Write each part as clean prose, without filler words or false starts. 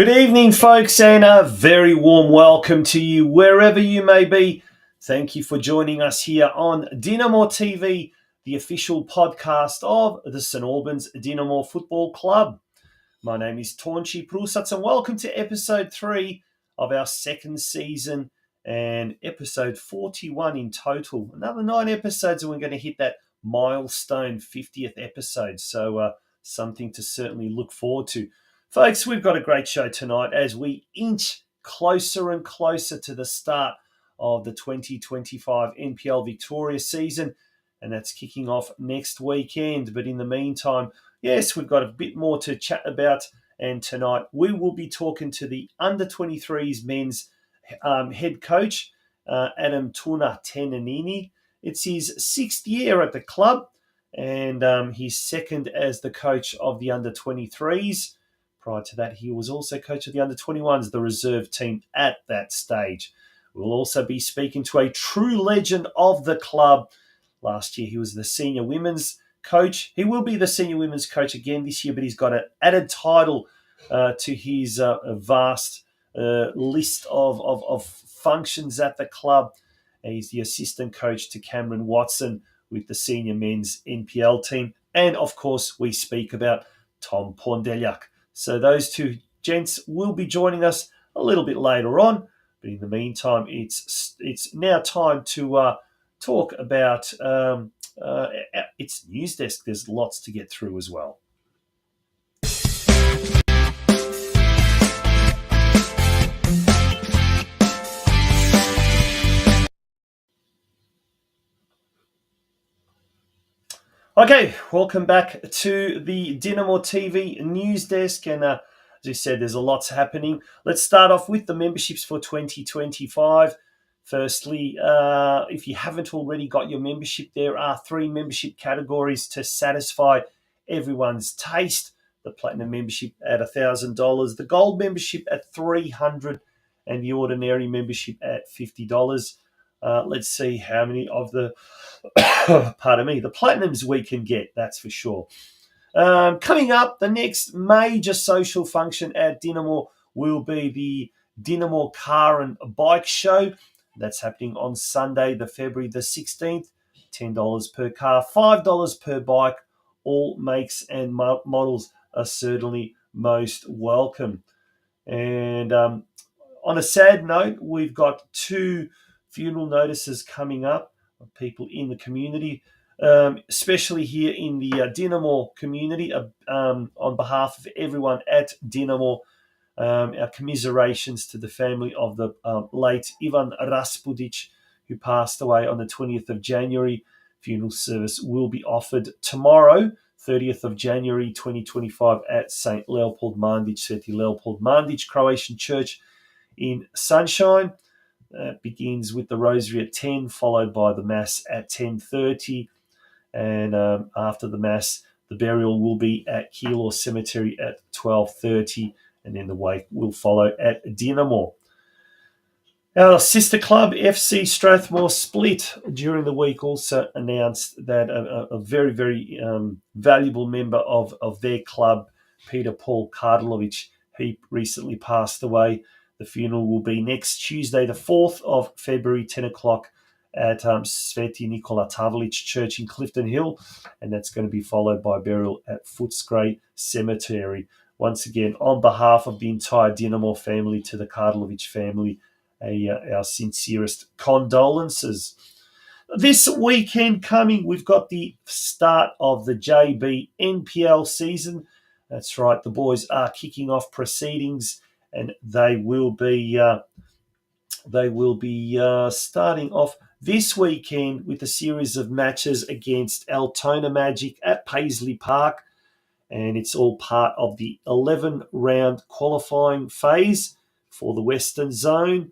Good evening, folks, and a very warm welcome to you wherever you may be. Thank you for joining us here on DINAMO-TV, the official podcast of the St Albans Dynamo Football Club. My name is Tonchi Prusats, and welcome to episode 3 of our second season and episode 41 in total. Another 9 episodes, and we're going to hit that milestone 50th episode, so something to certainly look forward to. Folks, we've got a great show tonight as we inch closer and closer to the start of the 2025 NPL Victoria season, and that's kicking off next weekend. But in the meantime, yes, we've got a bit more to chat about, and tonight we will be talking to the under-23s men's head coach, Adam Tuna Tenanini. It's his 6th year at the club, and his second as the coach of the under-23s. Prior to that, he was also coach of the under-21s, the reserve team at that stage. We'll also be speaking to a true legend of the club. Last year, he was the senior women's coach. He will be the senior women's coach again this year, but he's got an added title to his vast list of functions at the club. He's the assistant coach to Cameron Watson with the senior men's NPL team. And, of course, we speak about Tom Pondeliak. So those two gents will be joining us a little bit later on. But in the meantime, it's now time to talk about its news desk. There's lots to get through as well. Okay, welcome back to the DINAMO-TV news desk, and as I said, there's a lot happening. Let's start off with the memberships for 2025. Firstly, if you haven't already got your membership, there are 3 membership categories to satisfy everyone's taste. The Platinum membership at $1,000, the Gold membership at $300, and the Ordinary membership at $50. Let's see how many of the the Platinums we can get, that's for sure. Coming up, the next major social function at Dynamo will be the Dynamo Car and Bike Show. That's happening on Sunday, the February the 16th. $10 per car, $5 per bike. All makes and models are certainly most welcome. And on a sad note, we've got 2 funeral notices coming up of people in the community, especially here in the Dynamo community. On behalf of everyone at Dynamo, our commiserations to the family of the late Ivan Raspudic, who passed away on the 20th of January. Funeral service will be offered tomorrow, 30th of January 2025, at St. Leopold Mandic, Sveti Leopold Mandic Croatian Church in Sunshine. Begins with the Rosary at 10, followed by the Mass at 10:30. And after the Mass, the burial will be at Keilor Cemetery at 12:30. And then the wake will follow at Dynamo. Our sister club, FC Strathmore Split, during the week also announced that a very, very valuable member of their club, Peter Paul Kardelovic, he recently passed away. The funeral will be next Tuesday, the 4th of February, 10 o'clock at Sveti Nikola Tavlic Church in Clifton Hill, and that's going to be followed by burial at Footscray Cemetery. Once again, on behalf of the entire Dynamo family, to the Kardelovic family, our sincerest condolences. This weekend coming, we've got the start of the JB NPL season. That's right, the boys are kicking off proceedings, and they will be starting off this weekend with a series of matches against Altona Magic at Paisley Park, and it's all part of the 11-round qualifying phase for the Western Zone.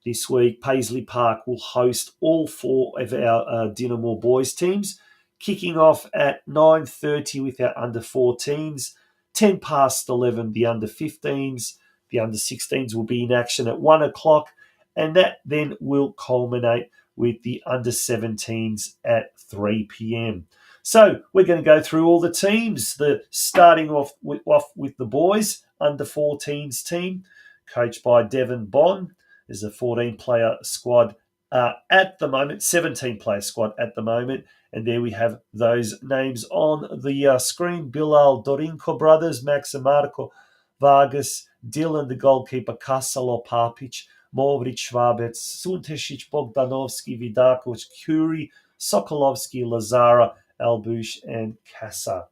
This week, Paisley Park will host all 4 of our Dynamo boys teams, kicking off at 9:30 with our under-14s, 10 past 11 the under-15s. The under-16s will be in action at 1 o'clock, and that then will culminate with the under-17s at 3 p.m. So we're going to go through all the teams. Starting off with the boys under-14s team, coached by Devon Bond. There's a 14-player squad at the moment, 17-player squad at the moment. And there we have those names on the screen. Bilal Dorinko brothers, Max and Marco Vargas, Dylan, the goalkeeper, Kasalo Papic, Movic, Švabec, Suntesic, Bogdanovski, Vidakovic, Curie, Sokolovsky, Lazara, Albush, and Kassa.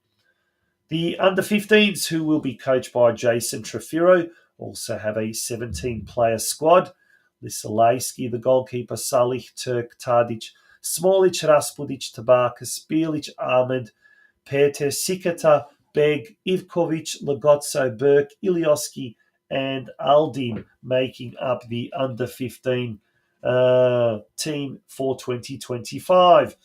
The under-15s, who will be coached by Jason Trefiro, also have a 17-player squad. Lisalewski, the goalkeeper, Salih, Turk, Tadic, Smolic, Raspudic, Tabakas, Bilic, Ahmed, Peter, Sikata, Beg, Ivkovic, Lagotso, Burke, Ilioski, and Aldim making up the under-15 team for 2025.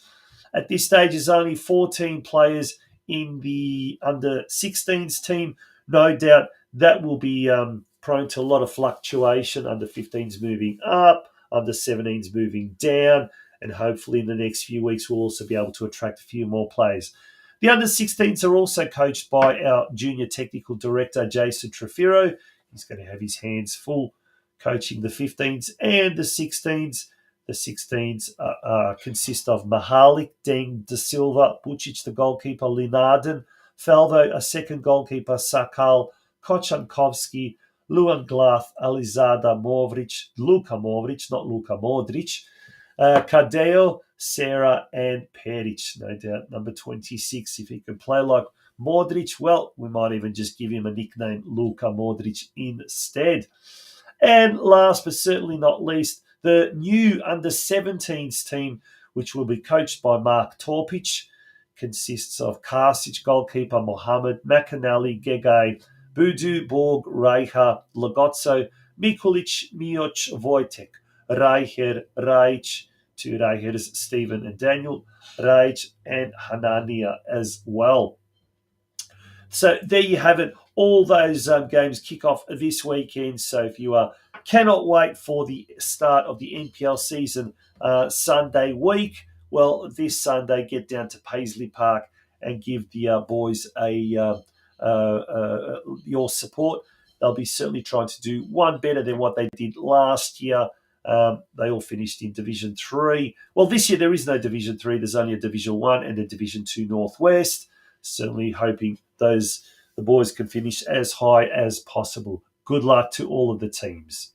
At this stage, there's only 14 players in the under-16s team. No doubt that will be prone to a lot of fluctuation. Under-15s moving up, under-17s moving down, and hopefully in the next few weeks we'll also be able to attract a few more players. The under-16s are also coached by our junior technical director, Jason Trefiro. He's going to have his hands full coaching the 15s and the 16s. The 16s consist of Mahalik, Deng, De Silva, Bucic, the goalkeeper, Linarden, Falvo, a second goalkeeper, Sakal, Kochankovsky, Luan Glath, Alizada, Luka Movric, not Luka Modric, Cadeo, Sarah, and Peric. No doubt, number 26. If he can play like Modric, well, we might even just give him a nickname, Luka Modric, instead. And last but certainly not least, the new under-17s team, which will be coached by Mark Torpic, consists of Karsic, goalkeeper, Mohammed, McAnally, Gegay, Budu, Borg, Reicha, Lagotso, Mikulic, Mioch, Wojtek, Reicher, Reich, two Reichers, Stephen and Daniel, Reich, and Hanania as well. So there you have it. All those games kick off this weekend. So if you cannot wait for the start of the NPL season Sunday week, well, this Sunday, get down to Paisley Park and give the boys your support. They'll be certainly trying to do one better than what they did last year. They all finished in Division 3. Well, this year there is no Division 3. There's only a Division 1 and a Division 2 Northwest. Certainly hoping the boys can finish as high as possible. Good luck to all of the teams.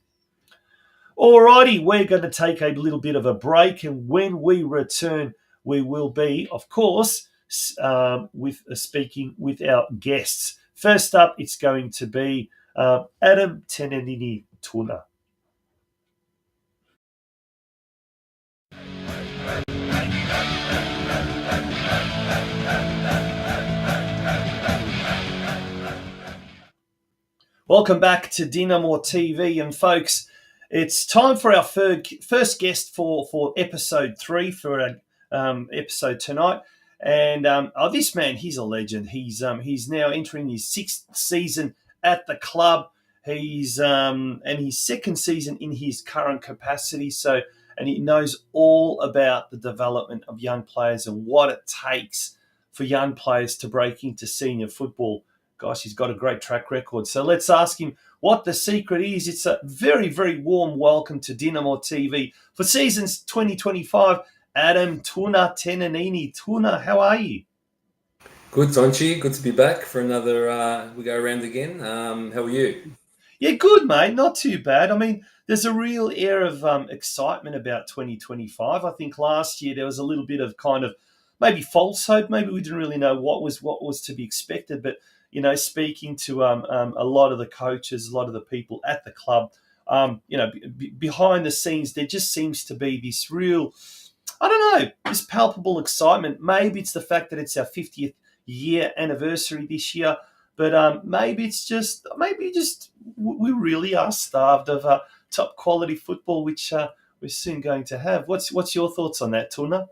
Alrighty, we're going to take a little bit of a break, and when we return, we will be, of course, speaking with our guests. First up, it's going to be Adam Tenenini Tuna. Welcome back to DINAMO-TV, and folks, it's time for our first guest for episode 3 for an episode tonight. And this man, he's a legend. He's now entering his 6th season at the club. He's and his 2nd season in his current capacity. So, and he knows all about the development of young players and what it takes for young players to break into senior football. Gosh, he's got a great track record. So let's ask him what the secret is. It's a very, very warm welcome to Dinamo-TV for seasons 2025. Adam Tuna Tenenini. Tuna, how are you? Good, Tonchi. Good to be back for another, we go around again. How are you? Yeah, good, mate. Not too bad. I mean, there's a real air of excitement about 2025. I think last year there was a little bit of kind of maybe false hope. Maybe we didn't really know what was to be expected. But, you know, speaking to a lot of the coaches, a lot of the people at the club, behind the scenes, there just seems to be this real, I don't know, this palpable excitement. Maybe it's the fact that it's our 50th year anniversary this year. But maybe we really are starved of top quality football, which we're soon going to have. What's your thoughts on that, Tuna?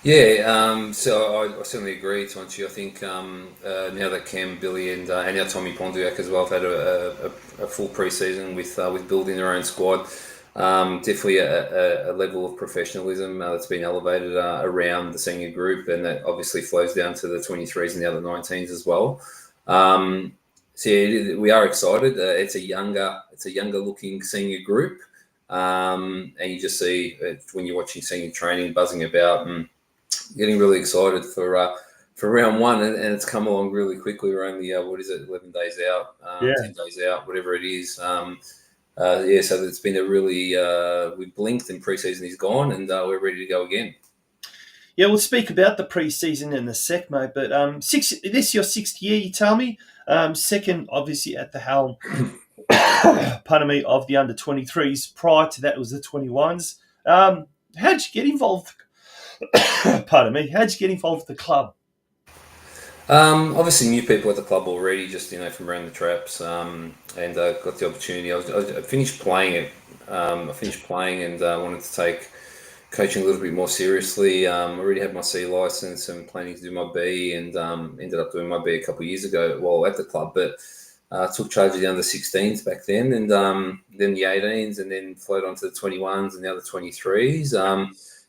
Yeah, so I certainly agree, Tonchi. I think now that Cam, Billy, and now Tommy Pondiak as well have had a full pre-season with building their own squad, Definitely a level of professionalism that's been elevated around the senior group, and that obviously flows down to the 23s and the other 19s as well. So yeah, we are excited. It's a younger looking senior group, and you just see when you're watching senior training buzzing about and getting really excited for round one, and it's come along really quickly. We're only 11 days out, 10 days out, whatever it is. Yeah, so it's been a really we blinked and preseason is gone, and we're ready to go again. Yeah, we'll speak about the pre-season in a sec, mate. But this is your 6th year, you tell me. Second, obviously, at the helm, pardon me, of the under-23s. Prior to that, it was the 21s. How'd you get involved? Pardon me. How'd you get involved with the club? Obviously, knew people at the club already, just from around the traps, and got the opportunity. I finished playing it. I finished playing and wanted to take coaching a little bit more seriously. I already had my C license and planning to do my B, and ended up doing my B a couple of years ago while at the club. But took charge of the under 16s back then, and then the 18s, and then flowed on to the 21s and the other 23s.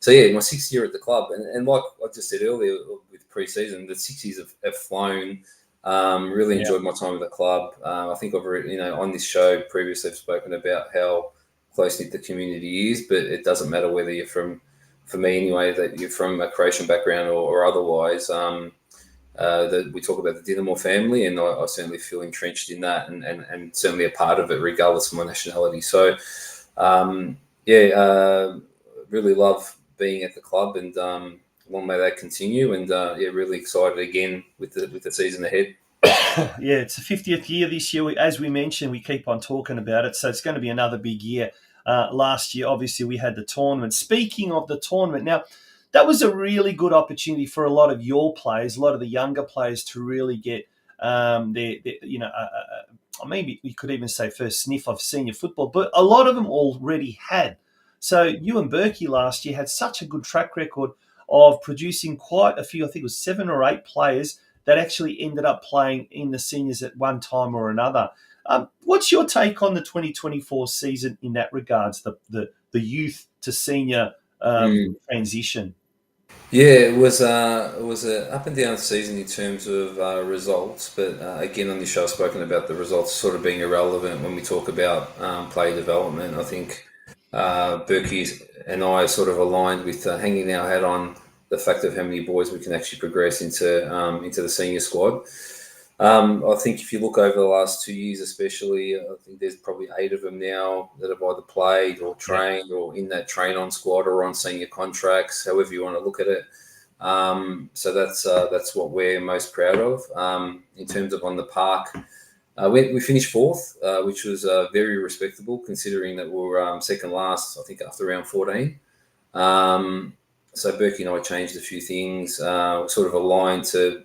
So yeah, my 6th year at the club, and like I just said earlier with pre-season, the 6 years have flown. Really enjoyed my time at the club. I think I've on this show previously I've spoken about how close-knit the community is, but it doesn't matter whether you're from, for me anyway, that you're from a Croatian background or otherwise. We talk about the Dinamo family, and I certainly feel entrenched in that, and certainly a part of it regardless of my nationality. So really love being at the club, and long may that continue, and really excited again with the season ahead. Yeah, it's the 50th year this year. As we mentioned, we keep on talking about it, so it's going to be another big year. Last year, obviously, we had the tournament. Speaking of the tournament, now, that was a really good opportunity for a lot of your players, a lot of the younger players, to really get maybe we could even say first sniff of senior football, but a lot of them already had. So you and Berkey last year had such a good track record of producing quite a few, I think it was 7 or 8 players that actually ended up playing in the seniors at one time or another. What's your take on the 2024 season in that regards, the youth to senior transition? Yeah, it was a up and down season in terms of results, but again on this show I've spoken about the results sort of being irrelevant when we talk about player development. I think Berkey and I are sort of aligned with hanging our hat on the fact of how many boys we can actually progress into the senior squad. I think if you look over the last 2 years especially, I think there's probably 8 of them now that have either played or trained or in that train-on squad or on senior contracts, however you want to look at it. So that's what we're most proud of. In terms of on the park, we finished 4th, which was very respectable considering that we were second last, I think, after round 14. So Berkey and I changed a few things, sort of aligned to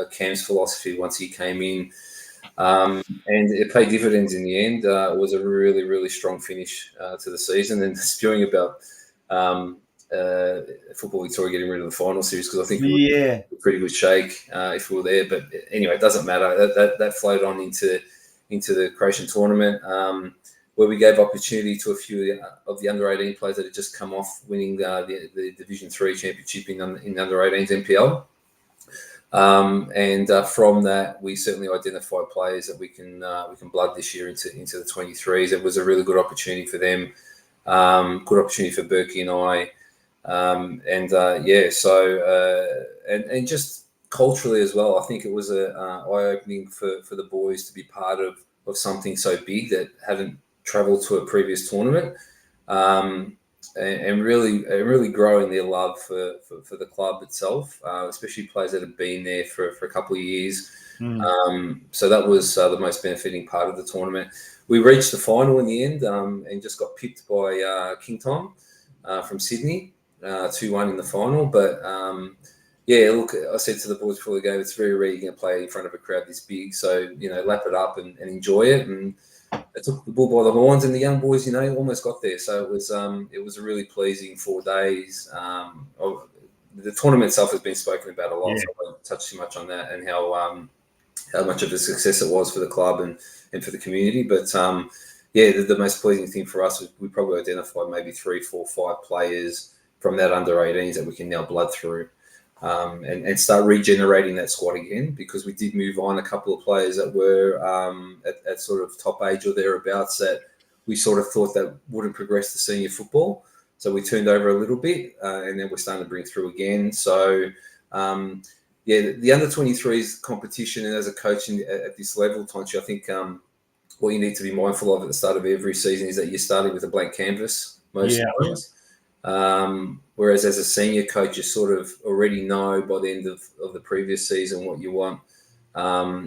Cam's philosophy once he came in, and it paid dividends in the end. It was a really, really strong finish to the season, and spewing about Football Victoria getting rid of the final series, because I think it would be a pretty good shake if we were there. But anyway, it doesn't matter. That flowed on into the Croatian tournament, where we gave opportunity to a few of the under-18 players that had just come off winning the Division 3 championship in under-18s NPL. And from that, we certainly identified players that we can blood this year into the 23s. It was a really good opportunity for them, good opportunity for Berkey and I, and just culturally as well. I think it was a eye-opening for the boys to be part of something so big that hadn't travelled to a previous tournament. And really growing their love for the club itself, especially players that have been there for a couple of years. So that was the most benefiting part of the tournament. We reached the final in the end, and just got pipped by King Tom from Sydney, 2-1 in the final. But look, I said to the boys before the game, it's very rare you're going to play in front of a crowd this big. So, lap it up and enjoy it. And it took the bull by the horns, and the young boys, almost got there. So it was a really pleasing 4 days. The tournament itself has been spoken about a lot, so I won't touch too much on that and how much of a success it was for the club and for the community. But yeah, the most pleasing thing for us was we probably identified maybe 3, 4, 5 players from that under 18s that we can now blood through. And start regenerating that squad again, because we did move on a couple of players that were at sort of top age or thereabouts that we sort of thought that wouldn't progress to senior football. So we turned over a little bit, and then we're starting to bring through again. So, the under-23s competition, and as a coach at this level, Tonchi, I think what you need to be mindful of at the start of every season is that you're starting with a blank canvas most times. Whereas as a senior coach, you sort of already know by the end of the previous season what you want,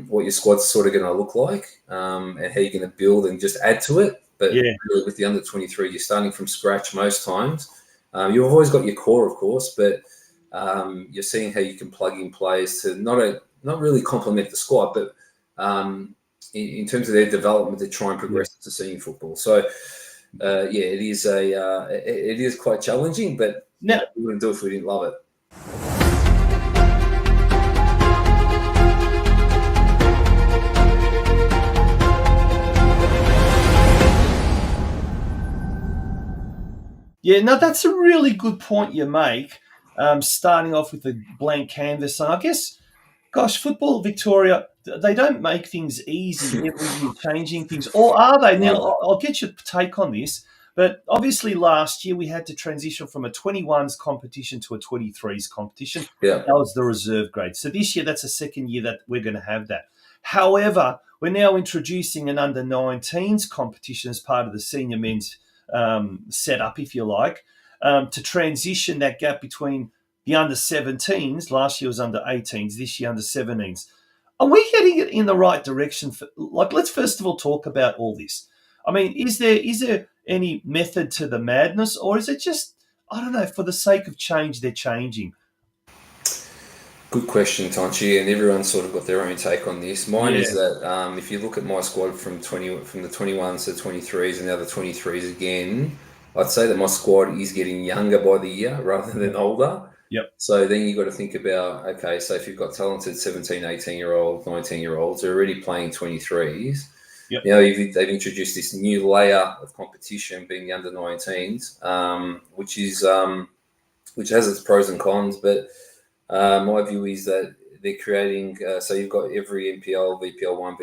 what your squad's sort of going to look like, and how you're going to build and just add to it. But really with the under 23, you're starting from scratch most times. You've always got your core, of course, but you're seeing how you can plug in players to not really complement the squad, but in terms of their development to try and progress to senior football. So. It is quite challenging, but we wouldn't do it if we didn't love it. Yeah, no, that's a really good point you make. Starting off with a blank canvas, and I guess, gosh, Football Victoria, they don't make things easy every year, changing things, or are they? Now, I'll get your take on this, but obviously last year we had to transition from a 21s competition to a 23s competition. Yeah. That was the reserve grade. So this year, that's the second year that we're going to have that. However, we're now introducing an under 19s competition as part of the senior men's setup, if you like, to transition that gap between the under 17s. Last year was under 18s, this year under 17s. Are we heading it in the right direction? Let's first of all talk about all this. I mean, is there any method to the madness, or is it just, I don't know, for the sake of change, they're changing? Good question, Tonchi, and everyone's sort of got their own take on this. Mine is that if you look at my squad from the 21s to 23s and now the 23s again, I'd say that my squad is getting younger by the year rather than older. Yep. So then you've got to think about, okay, so if you've got talented 17, 18-year-olds, 19-year-olds who are already playing 23s, Yep. Now they've introduced this new layer of competition, being the under 19s, which has its pros and cons. But my view is that they're creating. So you've got every NPL, VPL1,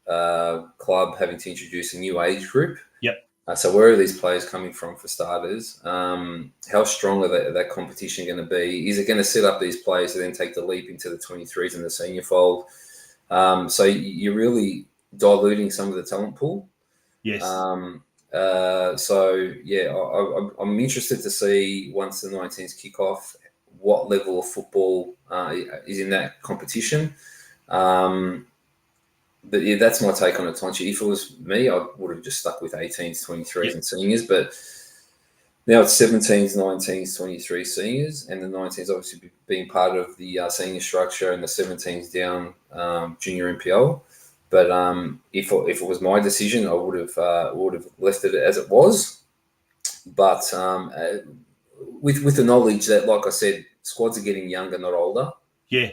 VPL2 club having to introduce a new age group. Yep. So where are these players coming from, for starters? How strong are that competition going to be? Is it going to set up these players to then take the leap into the 23s and the senior fold? So you're really diluting some of the talent pool. Yes. I'm interested to see, once the 19s kick off, what level of football is in that competition. But yeah, that's my take on it, Tonchi. If it was me, I would have just stuck with 18s, 23s, and seniors. But now it's 17s, 19s, 23 seniors, and the 19s obviously being part of the senior structure, and the 17s down junior NPL. But if it was my decision, I would have left it as it was. But with the knowledge that, like I said, squads are getting younger, not older. Yeah.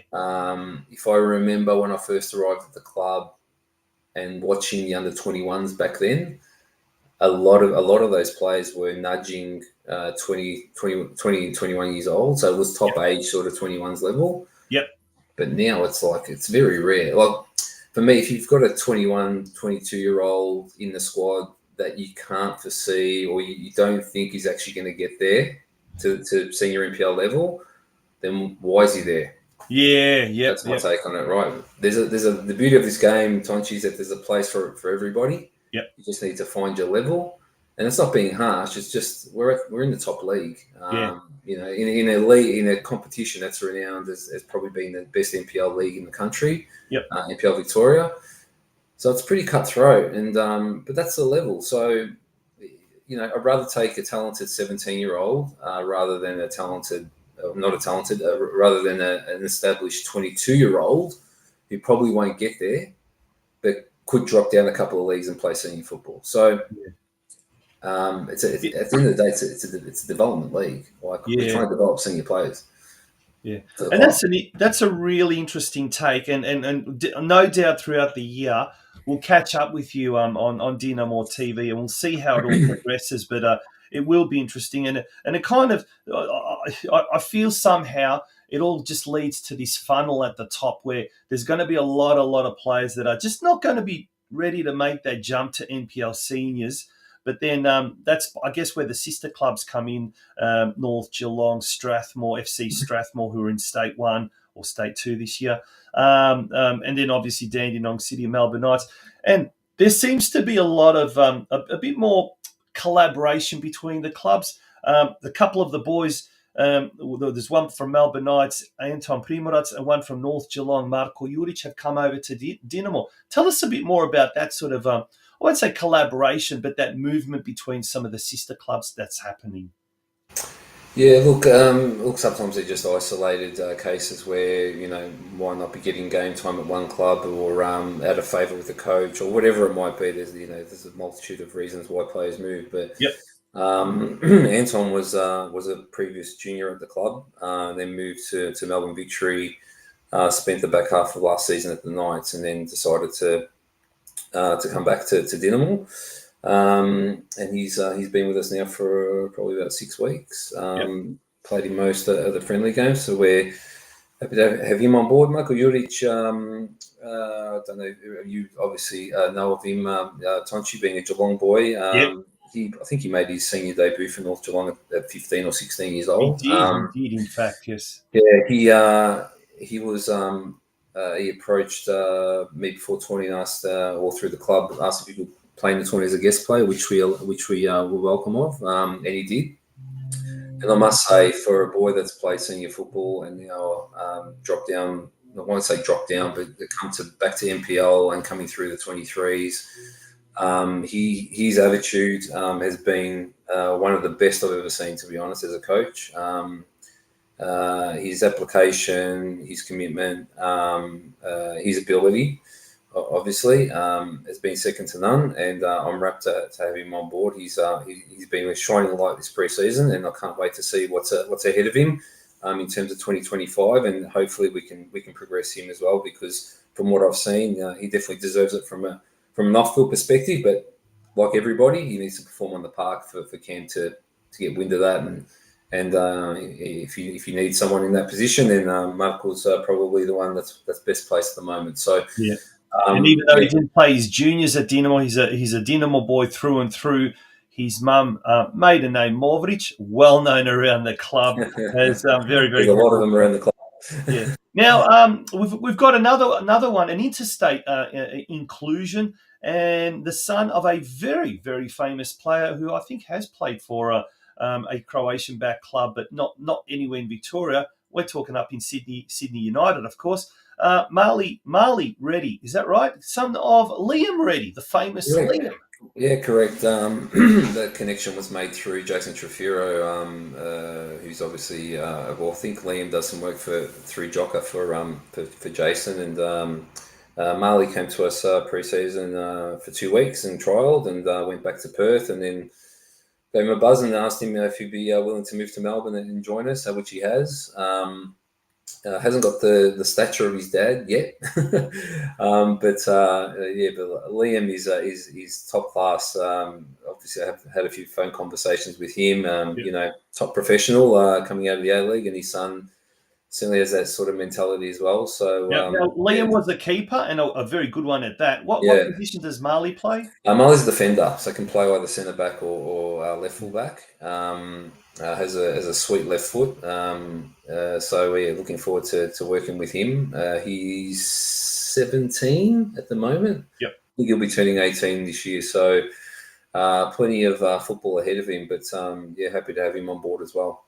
If I remember when I first arrived at the club and watching the under 21s back then, a lot of those players were nudging 20, 21 years old. So it was top age sort of 21s level. Yep. But now it's very rare. Like, for me, if you've got a 21, 22-year-old in the squad that you can't foresee, or you don't think is actually going to get there to senior NPL level, then why is he there? Yeah, yeah. That's my take on it, right? The beauty of this game, Tonchi, is that there's a place for everybody. Yep. You just need to find your level, and it's not being harsh. It's just we're in the top league. You know, in a league, in a competition that's renowned as probably being the best NPL league in the country. Yep. NPL Victoria. So it's pretty cutthroat, and but that's the level. So, you know, I'd rather take a talented 17-year-old rather than rather than an established 22-year-old who probably won't get there, but could drop down a couple of leagues and play senior football. So at the end of the day, it's a development league. Like, we're trying to develop senior players. Yeah, and that's a really interesting take, and no doubt throughout the year we'll catch up with you on DINAMO-TV, and we'll see how it all progresses. But it will be interesting, and it kind of I feel somehow it all just leads to this funnel at the top where there's going to be a lot of players that are just not going to be ready to make that jump to NPL seniors. But then that's, I guess, where the sister clubs come in, North Geelong, Strathmore, FC Strathmore, who are in State 1 or State 2 this year. And then obviously Dandenong City and Melbourne Knights. And there seems to be a lot of, a bit more collaboration between the clubs. A couple of the boys, there's one from Melbourne Knights, Anton Primorac, and one from North Geelong, Marko Juric, have come over to Dinamo. Tell us a bit more about that sort of, I won't say collaboration, but that movement between some of the sister clubs that's happening. Yeah, look. Sometimes they're just isolated cases where might not be getting game time at one club, or out of favour with the coach, or whatever it might be. There's a multitude of reasons why players move. But yep. Anton was a previous junior at the club, then moved to Melbourne Victory, spent the back half of last season at the Knights, and then decided to come back to Dinamo. And he's been with us now for probably about 6 weeks. Played in most of the friendly games, so we're happy to have him on board. Marko Juric, I don't know, you obviously know of him. Tonchi, being a Geelong boy, I think he made his senior debut for North Geelong at 15 or 16 years old. He did, in fact, yes. Yeah, he was. He approached me before tourney and asked, all through the club, asked if he could play in the tourney as a guest player, which we were welcome of, and he did. And I must say, for a boy that's played senior football and dropped down, I won't say dropped down, but come back to NPL and coming through the 23s, his attitude has been one of the best I've ever seen, to be honest, as a coach. His application, his commitment, his ability, obviously, has been second to none, and I'm rapt to have him on board. He's been a shining light this pre-season, and I can't wait to see what's ahead of him in terms of 2025, and hopefully we can progress him as well, because from what I've seen, he definitely deserves it from an off-field perspective. But like everybody, he needs to perform on the park for Cam to get wind of that. And if you need someone in that position, then Marco's probably the one that's best placed at the moment. So yeah. And even though he didn't play his juniors at Dinamo, he's a Dinamo boy through and through. His mum, maiden name Morvric, well known around the club. As very There's a lot of them around the club. Yeah. Now we've got another one, an interstate inclusion, and the son of a very, very famous player who I think has played for a Croatian-backed club, but not anywhere in Victoria. We're talking up in Sydney United, of course. Marley Reddy, is that right? Son of Liam Reddy, the famous Liam. Yeah, correct. The connection was made through Jason Trefiro, who's obviously, I think Liam does some work through Jocka for Jason, and Marley came to us pre-season for 2 weeks and trialled, and went back to Perth, and then gave him a buzz and asked him if he'd be willing to move to Melbourne and join us, which he has. Hasn't got the stature of his dad yet, but Liam is top class. Obviously, I have had a few phone conversations with him. Top professional coming out of the A-League, and his son certainly has that sort of mentality as well. So now, Liam was a keeper, and a very good one at that. What position does Marley play? Marley's a defender, so can play either centre back or left full back. Has a sweet left foot, so we're looking forward to working with him. He's 17 at the moment. Yep. I think he'll be turning 18 this year, so plenty of football ahead of him. But happy to have him on board as well.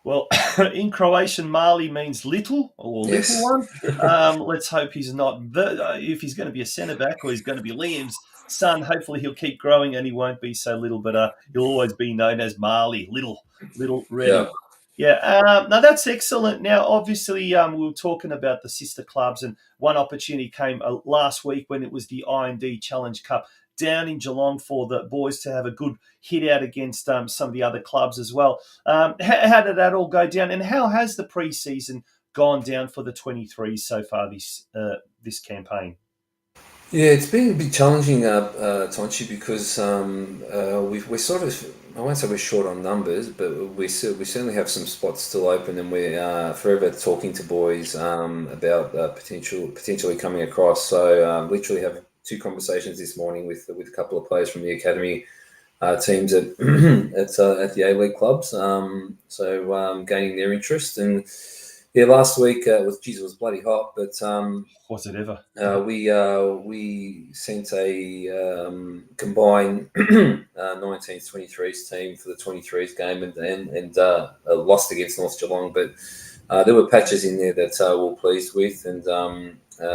Well, in Croatian, Marley means little or little one. Let's hope he's not. If he's going to be a centre back, or he's going to be Liam's son, hopefully he'll keep growing and he won't be so little. But he'll always be known as Marley, little Reddy. Yeah. Now that's excellent. Now, obviously, we were talking about the sister clubs, and one opportunity came last week when it was the I&D Challenge Cup. down in Geelong for the boys to have a good hit out against some of the other clubs as well. How did that all go down, and how has the pre-season gone down for the 23s so far this campaign? Yeah, it's been a bit challenging, Tonchi, because we're sort of, I won't say we're short on numbers, but we certainly have some spots still open, and we're forever talking to boys about potentially coming across. So literally have two conversations this morning with a couple of players from the academy teams at at the A League clubs. So gaining their interest, and yeah, last week it was bloody hot, but Was it ever? we sent a combined 19s 23s team for the 23s game, and lost against North Geelong, but there were patches in there that we're pleased with, and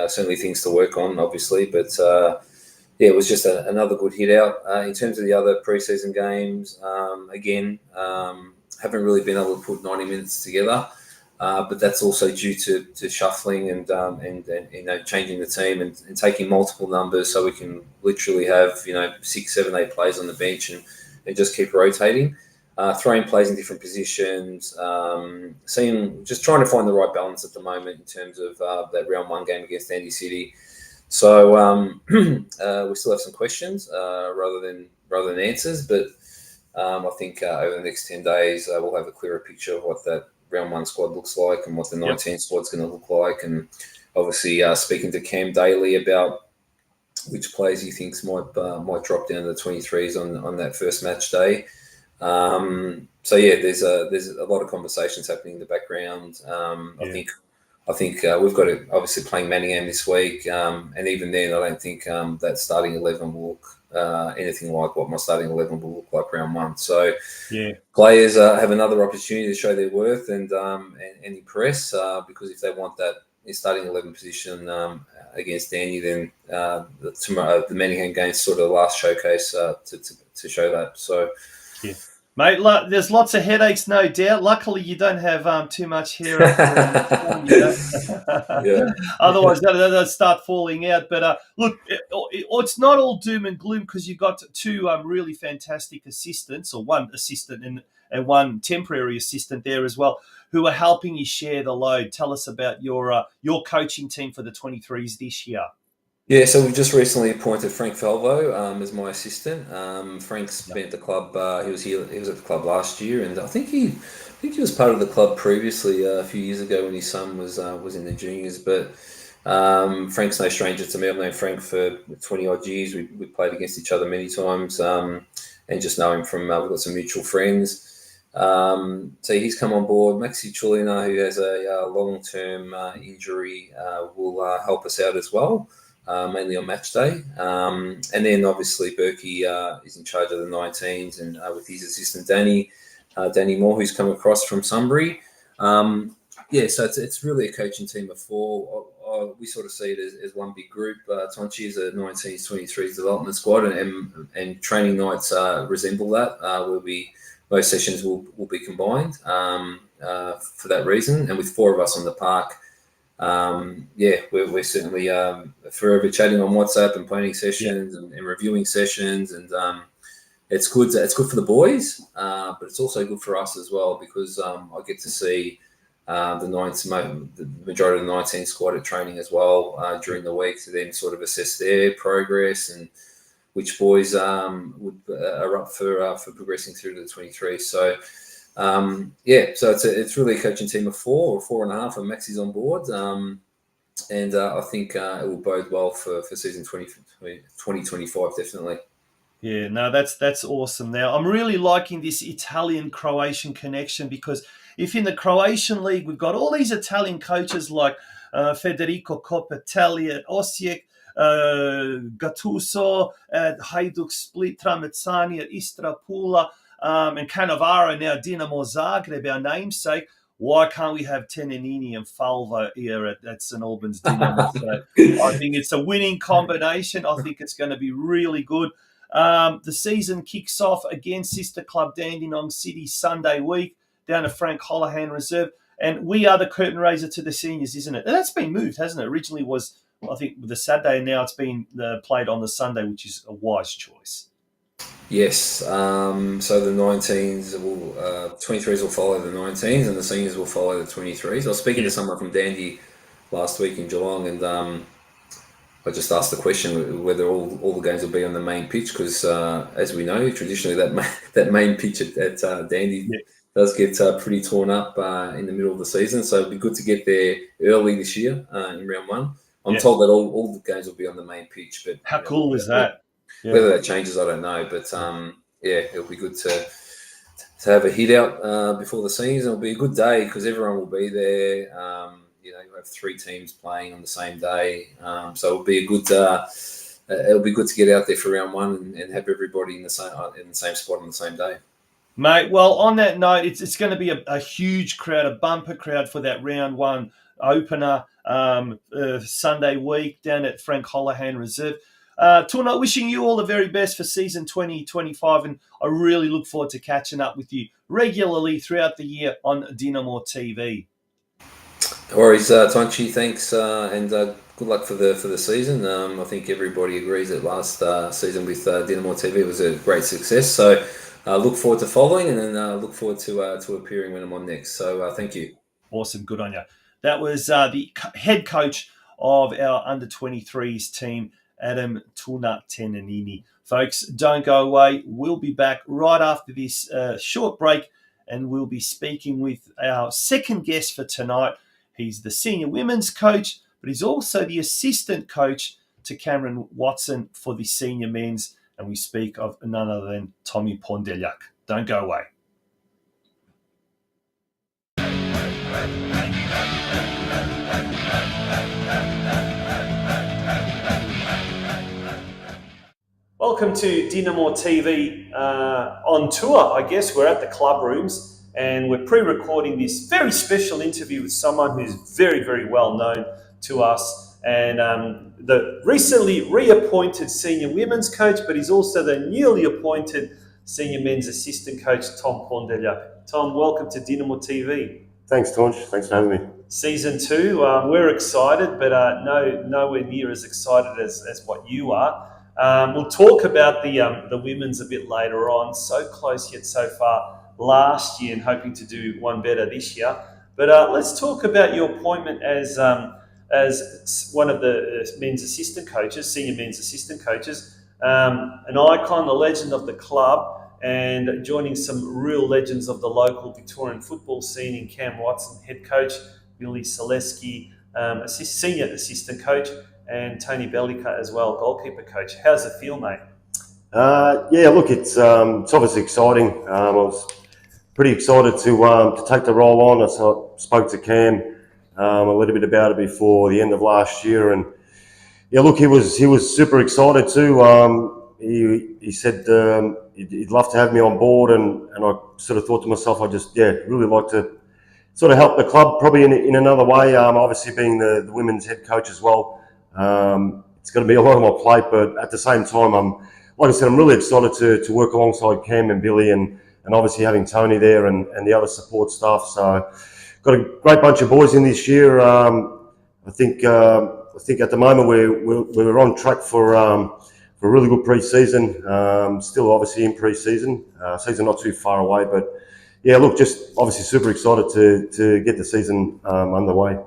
certainly things to work on, obviously, but yeah, it was just another good hit out. In terms of the other preseason games, again, haven't really been able to put 90 minutes together. But that's also due to shuffling and changing the team and taking multiple numbers, so we can literally have 6, 7, 8 players on the bench and just keep rotating, throwing plays in different positions, just trying to find the right balance at the moment in terms of that round 1 game against Andy City. So we still have some questions rather than answers, but I think over the next 10 days we'll have a clearer picture of what that round 1 squad looks like and what the 19 squad's going to look like, and obviously speaking to Cam Daly about which players he thinks might drop down to the 23s on that first match day. So yeah, there's a lot of conversations happening in the background. I think we've got to obviously playing Manningham this week, and even then I don't think that starting 11 will look anything like what my starting 11 will look like round 1. So yeah, players have another opportunity to show their worth and impress, because if they want that starting 11 position against Danny, then the Manningham game is sort of the last showcase to show that. So yeah. Mate, there's lots of headaches, no doubt. Luckily, you don't have too much hair up there. yeah. Otherwise, that'll start falling out. But look, it's not all doom and gloom, because you've got two really fantastic assistants, or one assistant and one temporary assistant there as well, who are helping you share the load. Tell us about your coaching team for the 23s this year. Yeah, so we just recently appointed Frank Falvo as my assistant. Frank's been at the club. He was at the club last year, and I think he was part of the club previously a few years ago when his son was in the juniors. But Frank's no stranger to me. I've known Frank for 20 odd years. We played against each other many times, and just know him from we've got some mutual friends. So he's come on board. Maxi Chulina, who has a long-term injury, will help us out as well. Mainly on match day. And then obviously Berkey is in charge of the 19s, and with his assistant Danny Moore, who's come across from Sunbury. So it's really a coaching team of 4. We sort of see it as one big group. Tonchi is a 19s, 23s development squad, and training nights resemble that. Most sessions will be combined for that reason, and with 4 of us on the park. We're certainly forever chatting on WhatsApp and planning sessions and reviewing sessions, and it's good for the boys, but it's also good for us as well, because I get to see the majority of the 19 squad at training as well during the week, to then sort of assess their progress and which boys are up for progressing through to the 23. So so it's really a coaching team of 4 or 4.5, and Maxi's on board, and I think it will bode well for season 2025, definitely. Yeah, no, that's awesome. Now, I'm really liking this Italian-Croatian connection, because if in the Croatian league we've got all these Italian coaches like Federico Coppetelli at Osijek, Gattuso at Hajduk Split, Tramezzani at Istra Pula, and Cannavaro now Dinamo Zagreb, our namesake. Why can't we have Tenenini and Falvo here at St Albans Dinamo? So I think it's a winning combination. I think it's going to be really good. The season kicks off against sister club Dandenong City Sunday week down at Frank Holohan Reserve. And we are the curtain raiser to the seniors, isn't it? And that's been moved, hasn't it? Originally was I think with the Saturday now, it's been played on the Sunday, which is a wise choice. Yes, so the 19s will, 23s will follow the 19s, and the seniors will follow the 23s. I was speaking to someone from Dandy last week in Geelong, and I just asked the question whether all the games will be on the main pitch, because as we know, traditionally that main pitch at Dandy does get pretty torn up in the middle of the season. So it'd be good to get there early this year in round one. I'm told that all the games will be on the main pitch, but how cool is that? Whether that changes, I don't know. But it'll be good to have a hit out before the season. It'll be a good day because everyone will be there. You have 3 teams playing on the same day, so it'll be a good. It'll be good to get out there for round one and have everybody in the same spot on the same day. Mate, well, on that note, it's going to be a huge crowd, a bumper crowd for that round one opener Sunday week down at Frank Holohan Reserve. Tuna, wishing you all the very best for season 2025, and I really look forward to catching up with you regularly throughout the year on DINAMO-TV. No worries, Tonchi. Thanks, and good luck for the season. I think everybody agrees that last season with DINAMO-TV was a great success. So look forward to following, and then look forward to appearing when I'm on next. So thank you. Awesome, good on you. That was the head coach of our under-23s team, Adam Tuna Tenanini. Folks, don't go away. We'll be back right after this short break, and we'll be speaking with our second guest for tonight. He's the senior women's coach, but he's also the assistant coach to Cameron Watson for the senior men's, and we speak of none other than Tommy Pondelyak. Don't go away. Welcome to DINAMO-TV on tour, I guess. We're at the club rooms and we're pre-recording this very special interview with someone who's very, very well known to us, and the recently reappointed senior women's coach, but he's also the newly appointed senior men's assistant coach, Tom Pondelyak. Tom, welcome to DINAMO-TV. Thanks, Tonch. Thanks for having me. Season 2, we're excited, but nowhere near as excited as what you are. We'll talk about the women's a bit later on. So close yet so far last year, and hoping to do one better this year. But let's talk about your appointment as one of the men's assistant coaches, senior men's assistant coaches, an icon, a legend of the club, and joining some real legends of the local Victorian football scene in Cam Watson, head coach, Billy Selesky, senior assistant coach, and Tony Bellica as well, goalkeeper coach. How's it feel, mate? Look, it's obviously exciting. I was pretty excited to take the role on. I spoke to Cam a little bit about it before the end of last year, and look, he was super excited too. He said he'd love to have me on board, and I sort of thought to myself, I just really like to sort of help the club probably in another way. Obviously being the women's head coach as well. It's going to be a lot on my plate, but at the same time, like I said, I'm really excited to work alongside Cam and Billy, and obviously having Tony there and the other support staff. So got a great bunch of boys in this year. I think at the moment we're on track for a really good pre-season. Still obviously in pre-season, season not too far away, but look, just obviously super excited to get the season underway.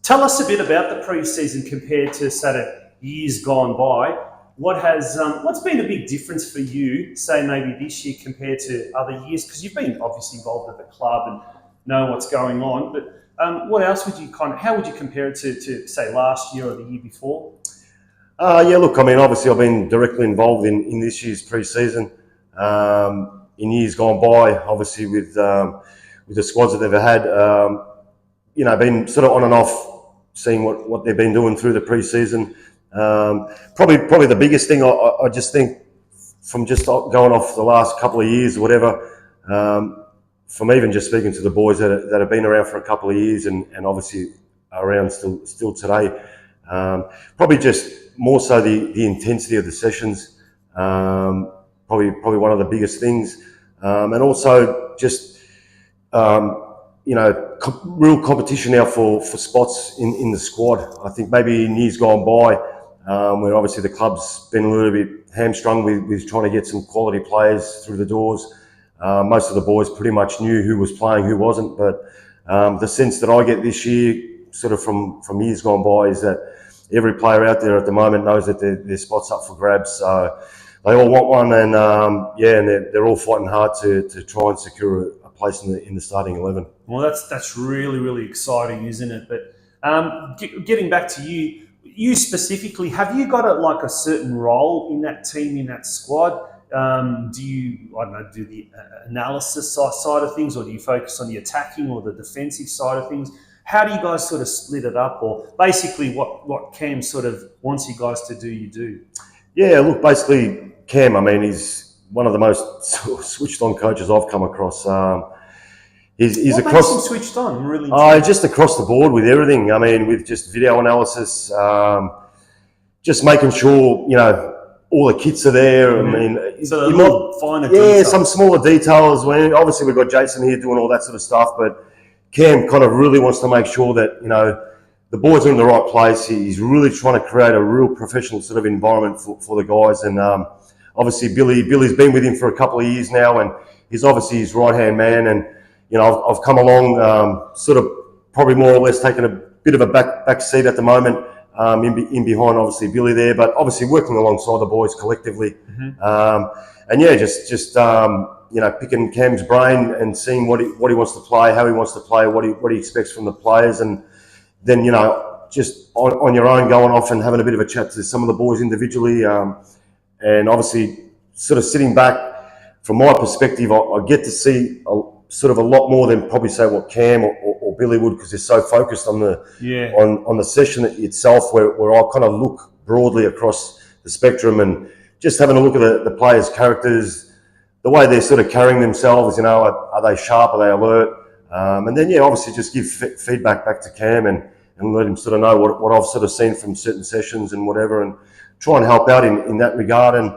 Tell us a bit about the pre-season compared to, say, years gone by. What's been a big difference for you, say maybe this year compared to other years? Because you've been obviously involved at the club and know what's going on. But what else would you how would you compare it to say last year or the year before? Look, I mean, obviously I've been directly involved in this year's pre-season. In years gone by, obviously with the squads that they've had, been sort of on and off, seeing what they've been doing through the pre-season. Probably the biggest thing I just think, from just going off the last couple of years or whatever, from even just speaking to the boys that have been around for a couple of years and obviously are around still today, probably just more so the intensity of the sessions, probably one of the biggest things, and also just real competition now for spots in the squad. I think maybe in years gone by, where obviously the club's been a little bit hamstrung with trying to get some quality players through the doors. Most of the boys pretty much knew who was playing, who wasn't. But the sense that I get this year, sort of from years gone by, is that every player out there at the moment knows that their spot's up for grabs. So they all want one, and and they're all fighting hard to try and secure a place in the starting 11. Well, that's really, really exciting, isn't it? But getting back to you specifically, have you got a certain role in that team, in that squad? Do you, do the analysis side of things, or do you focus on the attacking or the defensive side of things? How do you guys sort of split it up, or basically what Cam sort of wants you guys to do, you do? Yeah, look, basically Cam, I mean, he's one of the most switched on coaches I've come across. He's what across. Makes him switched on? I'm really just across the board with everything. I mean, with just video analysis, just making sure all the kits are there. I mean, so a lot finer details. Some smaller details. When obviously we've got Jason here doing all that sort of stuff, but Cam kind of really wants to make sure that the boys are in the right place. He's really trying to create a real professional sort of environment for the guys. And obviously Billy's been with him for a couple of years now, and he's obviously his right hand man. And I've come along, sort of probably more or less taking a bit of a back seat at the moment, in behind obviously Billy there, but obviously working alongside the boys collectively. And just picking Cam's brain and seeing what he wants to play, how he wants to play, what he expects from the players, and then just on your own going off and having a bit of a chat to some of the boys individually, and obviously sort of sitting back. From my perspective, I get to see sort of a lot more than probably say what Cam or Billy would, because they're so focused on the session itself, where I kind of look broadly across the spectrum and just having a look at the players' characters, the way they're sort of carrying themselves. Are they sharp? Are they alert? And then obviously just give feedback back to Cam and let him sort of know what I've sort of seen from certain sessions and whatever, and try and help out in that regard. And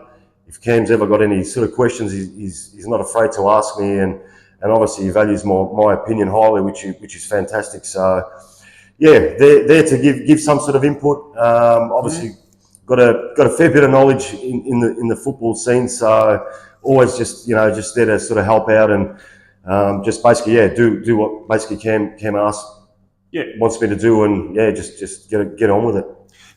if Cam's ever got any sort of questions, he's not afraid to ask me, and obviously he values my opinion highly, which is fantastic. So they're there to give some sort of input. Obviously got a fair bit of knowledge in the football scene, so always just there to sort of help out and just basically do what basically Cam wants me to do, and just get on with it.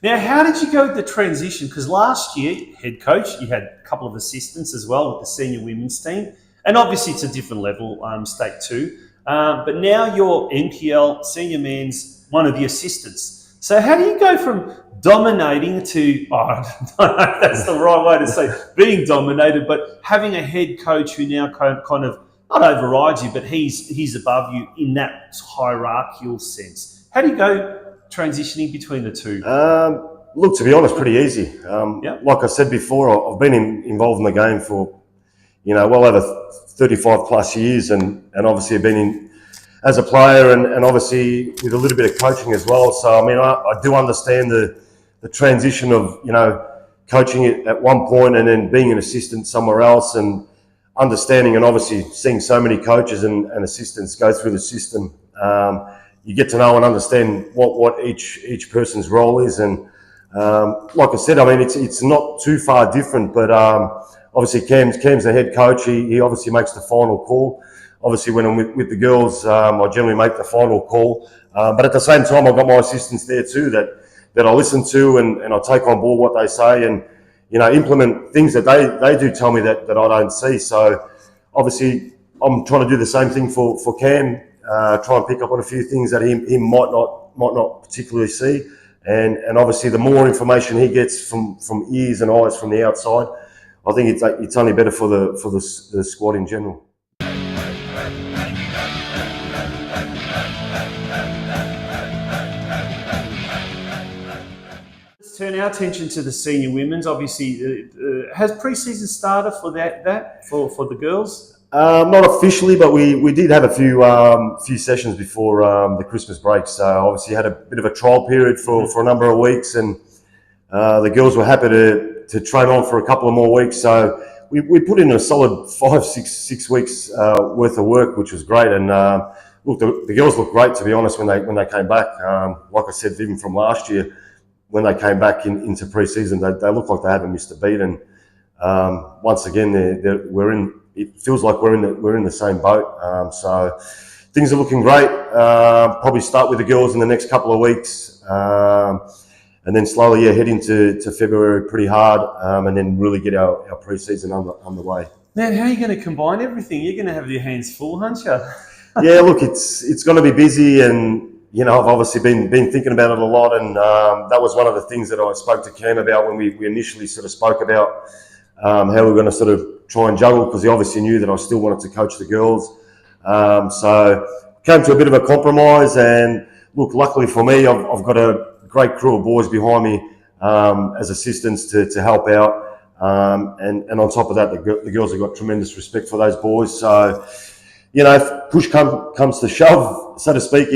Now, how did you go with the transition? Because last year, head coach, you had a couple of assistants as well with the senior women's team. And obviously it's a different level, stake 2. But now you're NPL senior man's one of the assistants. So how do you go from dominating to, I don't know if that's the right way to say, being dominated, but having a head coach who now kind of not overrides you, but he's above you in that hierarchical sense. How do you go transitioning between the two? Look, to be honest, pretty easy. Like I said before, I've been involved in the game for well over 35 plus years, and obviously I've been in as a player and obviously with a little bit of coaching as well. So I mean, I do understand the transition of coaching it at one point and then being an assistant somewhere else, and understanding and obviously seeing so many coaches and assistants go through the system. You get to know and understand what each person's role is, and like I said, I mean it's not too far different, but obviously Cam's the head coach. He obviously makes the final call. Obviously when I'm with the girls, I generally make the final call, but at the same time I've got my assistants there too that I listen to and I take on board what they say, and implement things that they do tell me that I don't see. So obviously I'm trying to do the same thing for Cam. Try and pick up on a few things that he might not particularly see, and obviously the more information he gets from ears and eyes from the outside, I think it's only better for the squad in general. Let's turn our attention to the senior women's. Obviously, has pre-season started for that for the girls? Not officially, but we did have a few sessions before the Christmas break. So obviously had a bit of a trial period for a number of weeks, and the girls were happy to train on for a couple of more weeks. So we put in a solid 5-6 weeks worth of work, which was great. And look, the girls look great, to be honest, when they came back. Like I said, even from last year, when they came back into pre-season, they look like they haven't missed a beat. And once again, it feels like we're in the same boat. So things are looking great. Probably start with the girls in the next couple of weeks, and then slowly head into February pretty hard, and then really get our pre-season underway. Man, how are you going to combine everything? You're going to have your hands full, aren't you? Yeah, look, it's going to be busy, and I've obviously been thinking about it a lot, and that was one of the things that I spoke to Cam about when we initially sort of spoke about how we're going to sort of try and juggle, because he obviously knew that I still wanted to coach the girls. So came to a bit of a compromise, and look, luckily for me, I've got a great crew of boys behind me as assistants to help out. And on top of that, the girls have got tremendous respect for those boys. So, if push comes to shove, so to speak,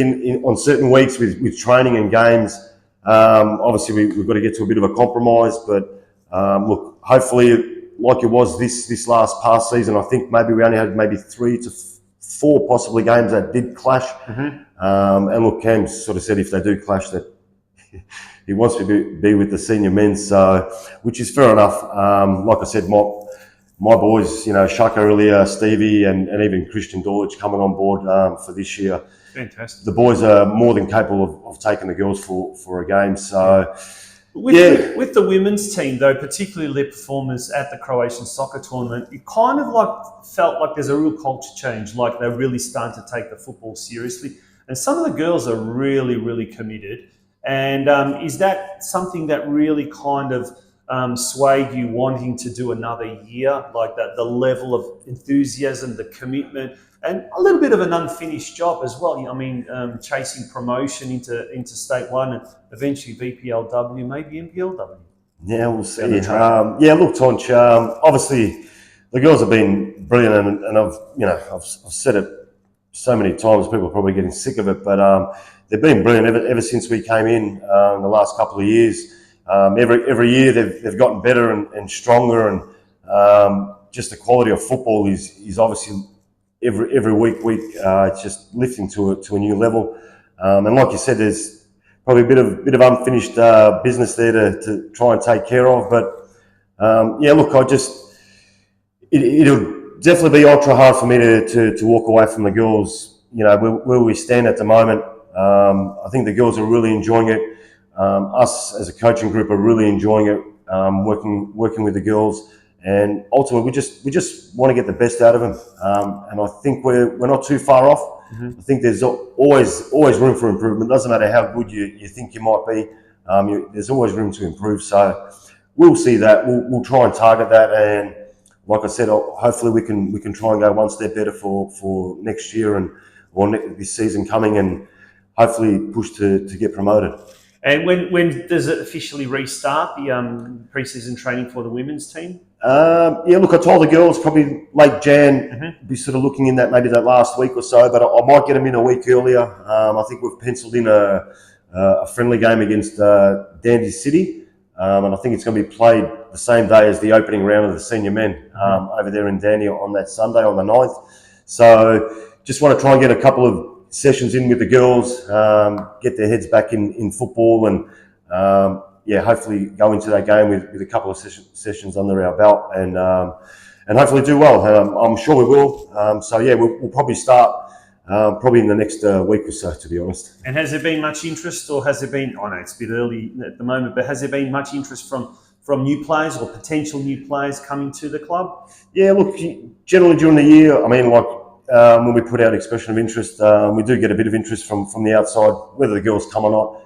on certain weeks with training and games, obviously we've got to get to a bit of a compromise. But look, hopefully, like it was this past season, I think maybe we only had maybe 3 to 4 possibly games that did clash. And look, Cam sort of said if they do clash, that he wants to be with the senior men, so which is fair enough. Like I said, my boys, Shaka earlier, Stevie, and even Christian Dorlich coming on board for this year. Fantastic. The boys are more than capable of taking the girls for a game. So with the women's team, though, particularly their performance at the Croatian soccer tournament, it kind of felt like there's a real culture change, like they're really starting to take the football seriously. And some of the girls are really, really committed. And is that something that really kind of swayed you wanting to do another year, like that, the level of enthusiasm, the commitment, and a little bit of an unfinished job as well? I mean, chasing promotion into State 1 and eventually VPLW, maybe MPLW. Yeah, we'll see. Look, Tonch, obviously the girls have been brilliant, and I've said it so many times, people are probably getting sick of it, but they've been brilliant ever since we came in the last couple of years. Every year they've gotten better and stronger, and just the quality of football is obviously every week it's just lifting to a new level. And like you said, there's probably a bit of unfinished business there to try and take care of. But look, it'll definitely be ultra hard for me to walk away from the girls. Where we stand at the moment. I think the girls are really enjoying it. Us as a coaching group are really enjoying it. Working with the girls, and ultimately we just want to get the best out of them. And I think we're not too far off. I think there's always room for improvement. Doesn't matter how good you think you might be. There's always room to improve. So we'll see that. We'll try and target that, and like I said, hopefully we can try and go one step better for next year or this season coming, and hopefully push to get promoted. And when does it officially restart, the pre-season training for the women's team? Look, I told the girls probably late Jan, be sort of looking in maybe that last week or so, but I might get them in a week earlier. I think we've penciled in a friendly game against Dandy City, and I think it's going to be played the same day as the opening round of the senior men over there in Dandy on that Sunday on the 9th. So just want to try and get a couple of sessions in with the girls, get their heads back in football, and hopefully go into that game with a couple of sessions under our belt, and hopefully do well. I'm sure we will. We'll probably start probably in the next week or so, to be honest. And has there been much interest, or has there been? I know it's a bit early at the moment, but has there been much interest from new players or potential new players coming to the club? Yeah, look, generally during the year, I mean, when we put out expression of interest, we do get a bit of interest from the outside. Whether the girls come or not,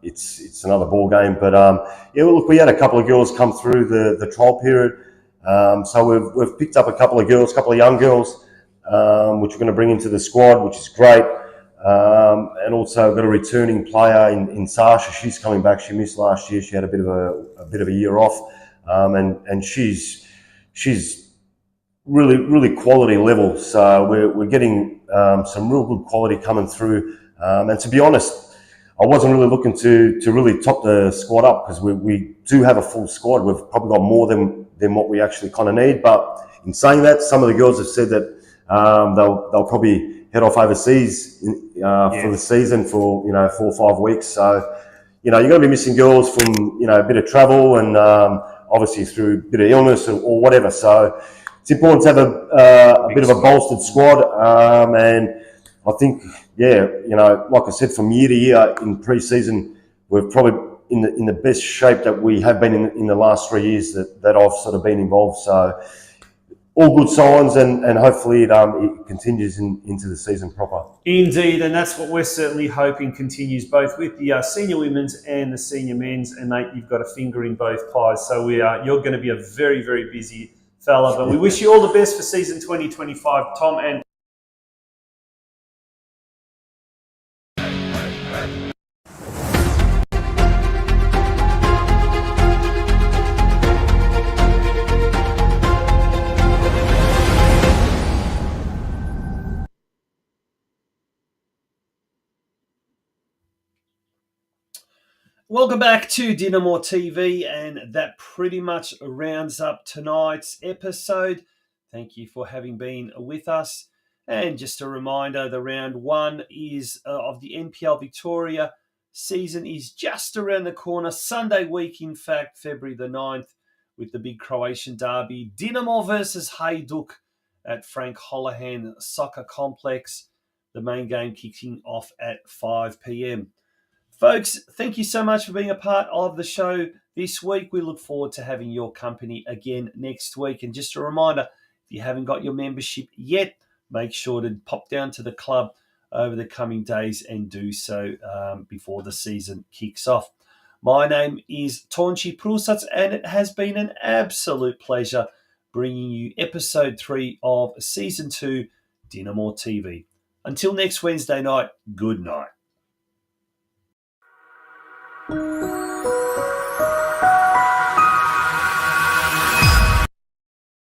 it's another ball game. But look, we had a couple of girls come through the trial period, so we've picked up a couple of young girls, which we're going to bring into the squad, which is great. And also got a returning player in Sasha. She's coming back. She missed last year. She had a bit of a year off, and she's really quality level. So we're getting some real good quality coming through. And to be honest, I wasn't really looking to really top the squad up, because we do have a full squad. We've probably got more than what we actually kind of need. But in saying that, some of the girls have said that they'll probably head off overseas for the season for 4 or 5 weeks. So you're going to be missing girls from a bit of travel and obviously through a bit of illness or whatever. So it's important to have a bit of a bolstered squad, and I think like I said, from year to year in pre-season, we're probably in the best shape that we have been in the last 3 years that I've sort of been involved. So all good signs, and hopefully it continues into the season proper. Indeed, and that's what we're certainly hoping continues, both with the senior women's and the senior men's. And mate, you've got a finger in both pies, so you're going to be a very, very busy fella. But we wish you all the best for season 2025, Tom. And welcome back to DINAMO-TV, and that pretty much rounds up tonight's episode. Thank you for having been with us. And just a reminder, the round one is of the NPL Victoria season is just around the corner. Sunday week, in fact, February the 9th, with the big Croatian derby, Dinamo versus Hajduk at Frank Holohan Soccer Complex. The main game kicking off at 5 p.m. Folks, thank you so much for being a part of the show this week. We look forward to having your company again next week. And just a reminder, if you haven't got your membership yet, make sure to pop down to the club over the coming days and do so before the season kicks off. My name is Tonchi Prusats, and it has been an absolute pleasure bringing you episode 3 of season 2 DINAMO-TV. Until next Wednesday night, good night.